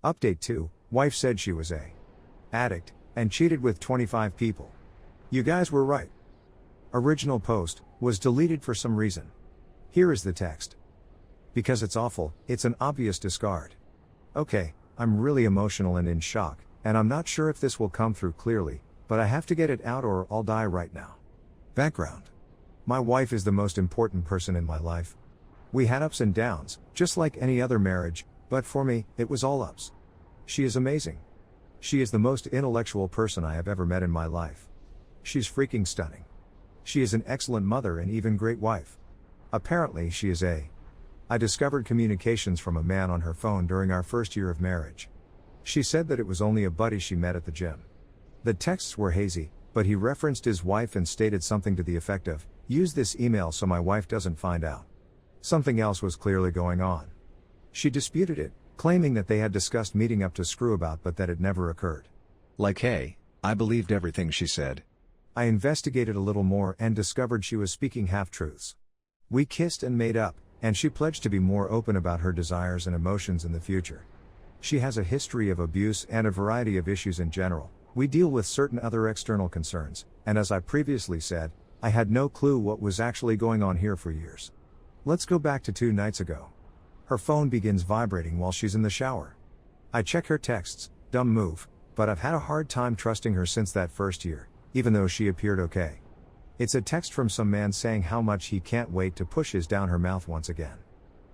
Update 2, wife said she was a addict and cheated with 25 people. You guys were right. Original post was deleted for some reason. Here is the text. Because it's awful, it's an obvious discard. Okay, I'm really emotional and in shock, and I'm not sure if this will come through clearly, but I have to get it out or I'll die right now. Background. My wife is the most important person in my life. We had ups and downs, just like any other marriage, but for me, it was all ups. She is amazing. She is the most intellectual person I have ever met in my life. She's freaking stunning. She is an excellent mother and even great wife. Apparently she is I discovered communications from a man on her phone during our first year of marriage. She said that it was only a buddy she met at the gym. The texts were hazy, but he referenced his wife and stated something to the effect of, "Use this email so my wife doesn't find out." Something else was clearly going on. She disputed it, claiming that they had discussed meeting up to screw about but that it never occurred. Like, hey, I believed everything she said. I investigated a little more and discovered she was speaking half-truths. We kissed and made up, and she pledged to be more open about her desires and emotions in the future. She has a history of abuse and a variety of issues in general. We deal with certain other external concerns, and as I previously said, I had no clue what was actually going on here for years. Let's go back to 2 nights ago. Her phone begins vibrating while she's in the shower. I check her texts, dumb move, but I've had a hard time trusting her since that first year, even though she appeared okay. It's a text from some man saying how much he can't wait to push his down her mouth once again.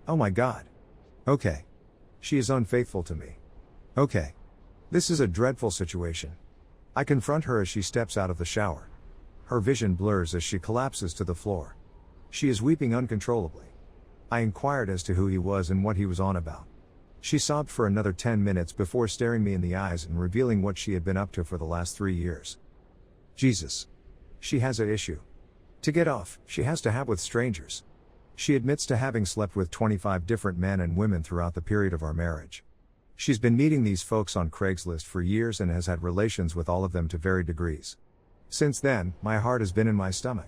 Oh my god. Okay. She is unfaithful to me. Okay. This is a dreadful situation. I confront her as she steps out of the shower. Her vision blurs as she collapses to the floor. She is weeping uncontrollably. I inquired as to who he was and what he was on about. She sobbed for another 10 minutes before staring me in the eyes and revealing what she had been up to for the last 3 years. Jesus. She has an issue. To get off, she has to have with strangers. She admits to having slept with 25 different men and women throughout the period of our marriage. She's been meeting these folks on Craigslist for years and has had relations with all of them to varied degrees. Since then, my heart has been in my stomach.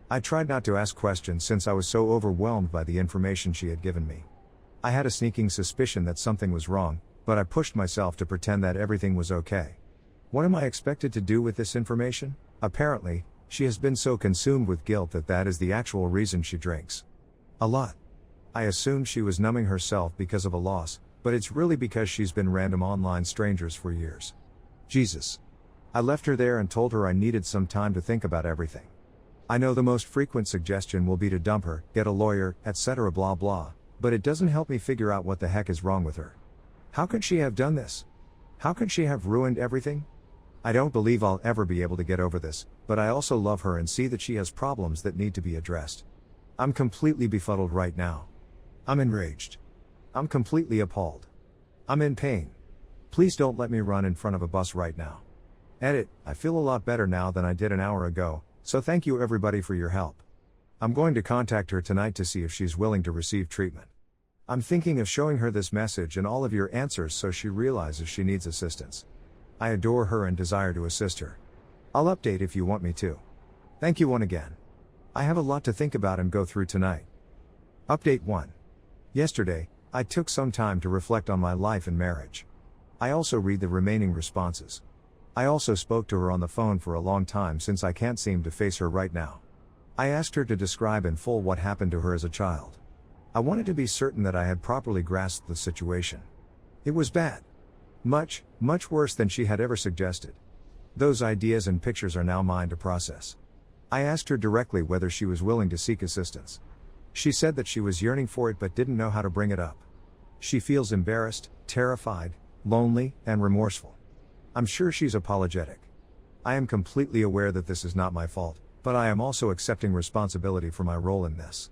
I tried not to ask questions since I was so overwhelmed by the information she had given me. I had a sneaking suspicion that something was wrong, but I pushed myself to pretend that everything was okay. What am I expected to do with this information? Apparently, she has been so consumed with guilt that is the actual reason she drinks. A lot. I assumed she was numbing herself because of a loss, but it's really because she's been random online strangers for years. Jesus. I left her there and told her I needed some time to think about everything. I know the most frequent suggestion will be to dump her, get a lawyer, etc. blah blah, but it doesn't help me figure out what the heck is wrong with her. How could she have done this? How could she have ruined everything? I don't believe I'll ever be able to get over this, but I also love her and see that she has problems that need to be addressed. I'm completely befuddled right now. I'm enraged. I'm completely appalled. I'm in pain. Please don't let me run in front of a bus right now. Edit, I feel a lot better now than I did an hour ago, so thank you everybody for your help. I'm going to contact her tonight to see if she's willing to receive treatment. I'm thinking of showing her this message and all of your answers so she realizes she needs assistance. I adore her and desire to assist her. I'll update if you want me to. Thank you once again. I have a lot to think about and go through tonight. Update 1. Yesterday, I took some time to reflect on my life and marriage. I also read the remaining responses. I also spoke to her on the phone for a long time since I can't seem to face her right now. I asked her to describe in full what happened to her as a child. I wanted to be certain that I had properly grasped the situation. It was bad. Much, much worse than she had ever suggested. Those ideas and pictures are now mine to process. I asked her directly whether she was willing to seek assistance. She said that she was yearning for it but didn't know how to bring it up. She feels embarrassed, terrified, lonely, and remorseful. I'm sure she's apologetic. I am completely aware that this is not my fault, but I am also accepting responsibility for my role in this.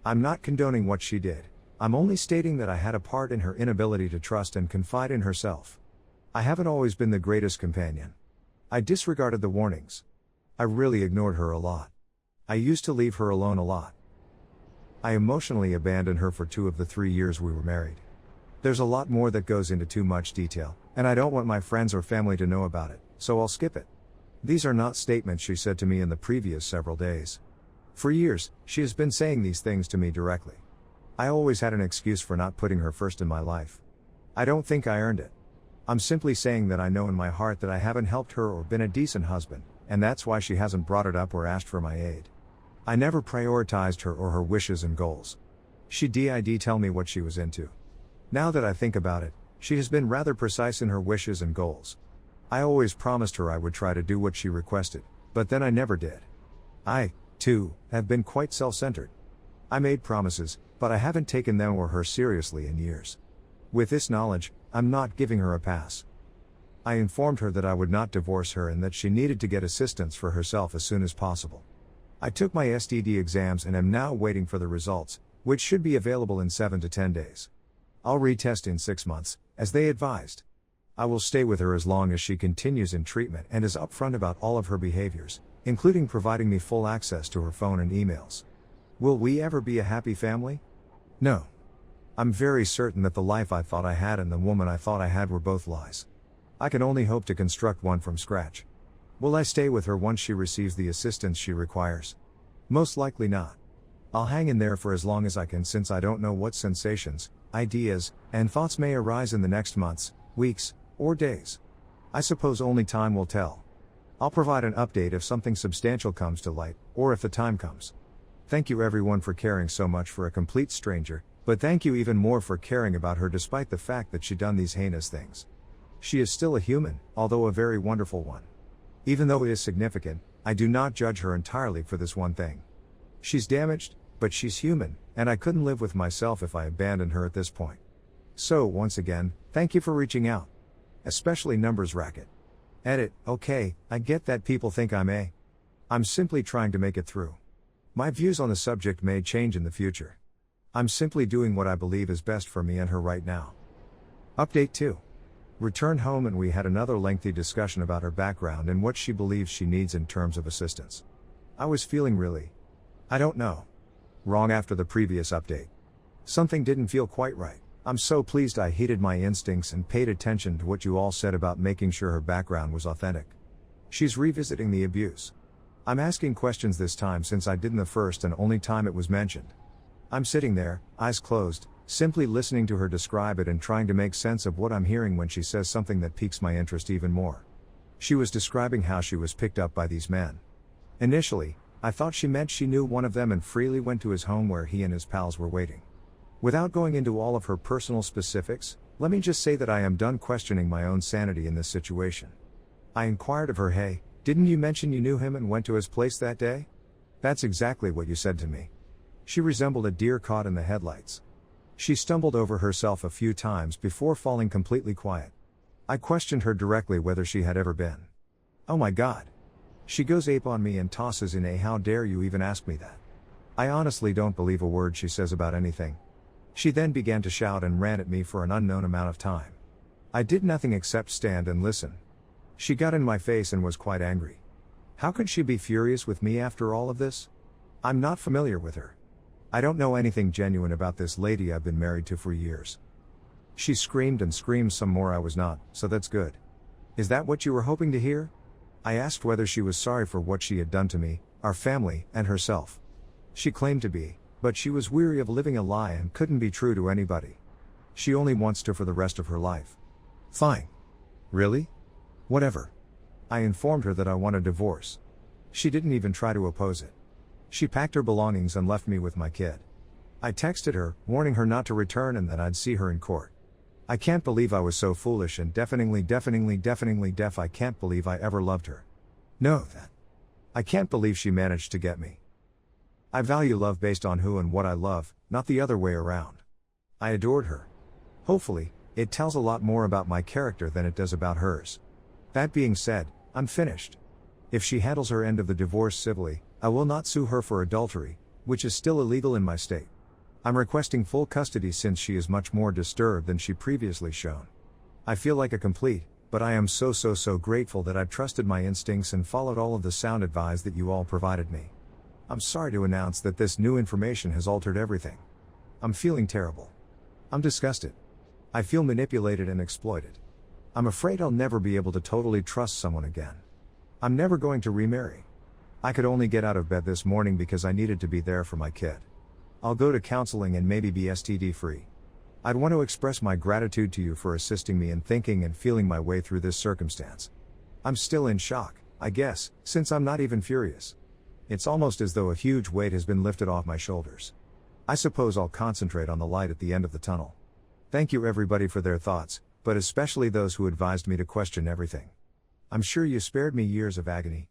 I'm not condoning what she did. I'm only stating that I had a part in her inability to trust and confide in herself. I haven't always been the greatest companion. I disregarded the warnings. I really ignored her a lot. I used to leave her alone a lot. I emotionally abandoned her for 2 of the 3 years we were married. There's a lot more that goes into too much detail, and I don't want my friends or family to know about it, so I'll skip it. These are not statements she said to me in the previous several days. For years, she has been saying these things to me directly. I always had an excuse for not putting her first in my life. I don't think I earned it. I'm simply saying that I know in my heart that I haven't helped her or been a decent husband, and that's why she hasn't brought it up or asked for my aid. I never prioritized her or her wishes and goals. She did tell me what she was into. Now that I think about it, she has been rather precise in her wishes and goals. I always promised her I would try to do what she requested, but then I never did. I, too, have been quite self-centered. I made promises, but I haven't taken them or her seriously in years. With this knowledge, I'm not giving her a pass. I informed her that I would not divorce her and that she needed to get assistance for herself as soon as possible. I took my STD exams and am now waiting for the results, which should be available in 7 to 10 days. I'll retest in 6 months, as they advised. I will stay with her as long as she continues in treatment and is upfront about all of her behaviors, including providing me full access to her phone and emails. Will we ever be a happy family? No. I'm very certain that the life I thought I had and the woman I thought I had were both lies. I can only hope to construct one from scratch. Will I stay with her once she receives the assistance she requires? Most likely not. I'll hang in there for as long as I can, since I don't know what sensations, ideas, and thoughts may arise in the next months, weeks, or days. I suppose only time will tell. I'll provide an update if something substantial comes to light, or if the time comes. Thank you everyone for caring so much for a complete stranger, but thank you even more for caring about her despite the fact that she done these heinous things. She is still a human, although a very wonderful one. Even though it is significant, I do not judge her entirely for this one thing. She's damaged, but she's human, and I couldn't live with myself if I abandoned her at this point. So, once again, thank you for reaching out. Especially Numbers Racket. Edit, okay, I get that people think I'm simply trying to make it through. My views on the subject may change in the future. I'm simply doing what I believe is best for me and her right now. Update 2. Returned home and we had another lengthy discussion about her background and what she believes she needs in terms of assistance. I was feeling really, I don't know, wrong after the previous update. Something didn't feel quite right. I'm so pleased I heeded my instincts and paid attention to what you all said about making sure her background was authentic. She's revisiting the abuse. I'm asking questions this time since I didn't the first and only time it was mentioned. I'm sitting there, eyes closed, simply listening to her describe it and trying to make sense of what I'm hearing when she says something that piques my interest even more. She was describing how she was picked up by these men. Initially, I thought she meant she knew one of them and freely went to his home where he and his pals were waiting. Without going into all of her personal specifics, let me just say that I am done questioning my own sanity in this situation. I inquired of her, hey, didn't you mention you knew him and went to his place that day? That's exactly what you said to me. She resembled a deer caught in the headlights. She stumbled over herself a few times before falling completely quiet. I questioned her directly whether she had ever been. Oh my God. She goes ape on me and tosses in a how dare you even ask me that. I honestly don't believe a word she says about anything. She then began to shout and rant at me for an unknown amount of time. I did nothing except stand and listen. She got in my face and was quite angry. How could she be furious with me after all of this? I'm not familiar with her. I don't know anything genuine about this lady I've been married to for years. She screamed and screamed some more. I was not, so that's good. Is that what you were hoping to hear? I asked whether she was sorry for what she had done to me, our family, and herself. She claimed to be, but she was weary of living a lie and couldn't be true to anybody. She only wants to for the rest of her life. Fine. Really? Whatever. I informed her that I want a divorce. She didn't even try to oppose it. She packed her belongings and left me with my kid. I texted her, warning her not to return and that I'd see her in court. I can't believe I was so foolish and deafeningly deaf. I can't believe I ever loved her. No, that. I can't believe she managed to get me. I value love based on who and what I love, not the other way around. I adored her. Hopefully, it tells a lot more about my character than it does about hers. That being said, I'm finished. If she handles her end of the divorce civilly, I will not sue her for adultery, which is still illegal in my state. I'm requesting full custody since she is much more disturbed than she previously shown. I feel like a complete, but I am so grateful that I've trusted my instincts and followed all of the sound advice that you all provided me. I'm sorry to announce that this new information has altered everything. I'm feeling terrible. I'm disgusted. I feel manipulated and exploited. I'm afraid I'll never be able to totally trust someone again. I'm never going to remarry. I could only get out of bed this morning because I needed to be there for my kid. I'll go to counseling and maybe be STD free. I'd want to express my gratitude to you for assisting me in thinking and feeling my way through this circumstance. I'm still in shock, I guess, since I'm not even furious. It's almost as though a huge weight has been lifted off my shoulders. I suppose I'll concentrate on the light at the end of the tunnel. Thank you everybody for their thoughts, but especially those who advised me to question everything. I'm sure you spared me years of agony.